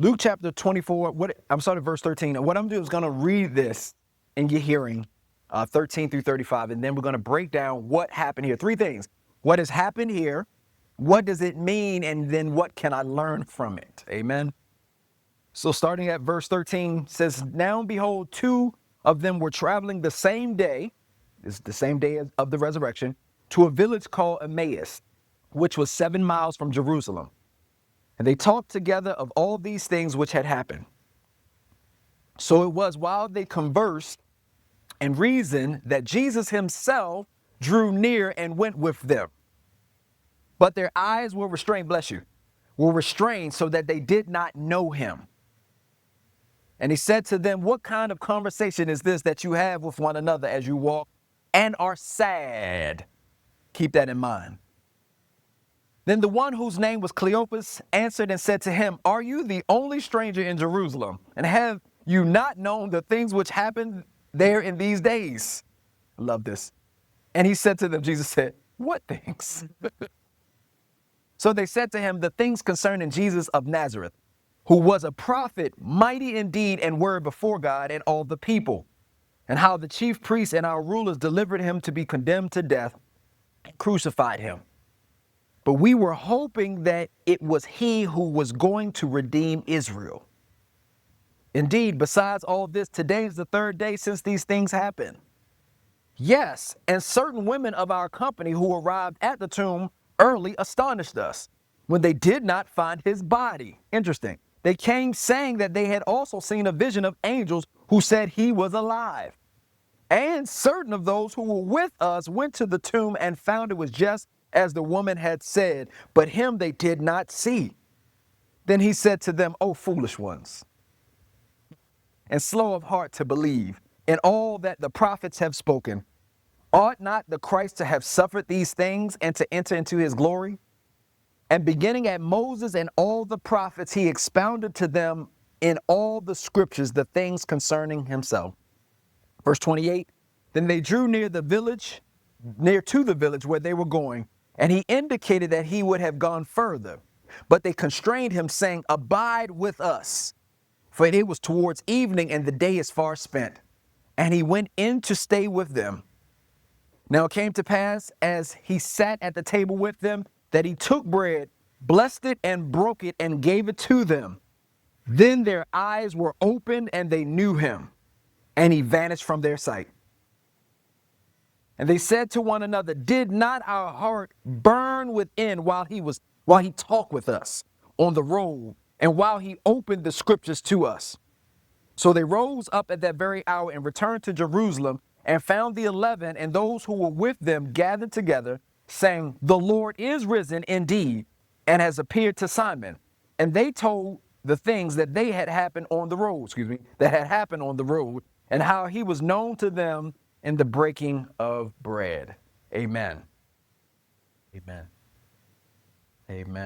Luke chapter 24, I'm starting at verse 13. What I'm doing is going to read this in your hearing, 13 through 35, and then we're going to break down what happened here. Three things. What has happened here? What does it mean? And then what can I learn from it? Amen. So starting at verse 13 says, now behold, two of them were traveling the same day, this is the same day of the resurrection, to a village called Emmaus, which was 7 miles from Jerusalem. And they talked together of all these things which had happened. So it was while they conversed and reasoned that Jesus himself drew near and went with them. But their eyes were restrained, bless you, were restrained so that they did not know him. And he said to them, what kind of conversation is this that you have with one another as you walk and are sad? Keep that in mind. Then the one whose name was Cleopas answered and said to him, are you the only stranger in Jerusalem? And have you not known the things which happened there in these days? I love this. And he said to them, Jesus said, what things? So they said to him, the things concerning Jesus of Nazareth, who was a prophet, mighty in deed and word before God and all the people, and how the chief priests and our rulers delivered him to be condemned to death and crucified him. But we were hoping that it was he who was going to redeem Israel. Indeed, besides all this, today is the third day since these things happened. Yes, and certain women of our company who arrived at the tomb early astonished us when they did not find his body. Interesting. They came saying that they had also seen a vision of angels who said he was alive. And certain of those who were with us went to the tomb and found it was just as the woman had said, but him they did not see. Then he said to them, O foolish ones, and slow of heart to believe in all that the prophets have spoken. Ought not the Christ to have suffered these things and to enter into his glory? And beginning at Moses and all the prophets, he expounded to them in all the scriptures the things concerning himself. Verse 28, then they drew near to the village where they were going, and he indicated that he would have gone further. But they constrained him, saying, abide with us. For it was towards evening, and the day is far spent. And he went in to stay with them. Now it came to pass, as he sat at the table with them, that he took bread, blessed it, and broke it, and gave it to them. Then their eyes were opened, and they knew him, and he vanished from their sight. And they said to one another, did not our heart burn within while he talked with us on the road, and while he opened the scriptures to us? So they rose up at that very hour and returned to Jerusalem, and found the 11 and those who were with them gathered together, saying, the Lord is risen indeed, and has appeared to Simon. And they told the things that had happened on the road, and how he was known to them in the breaking of bread. Amen. Amen. Amen.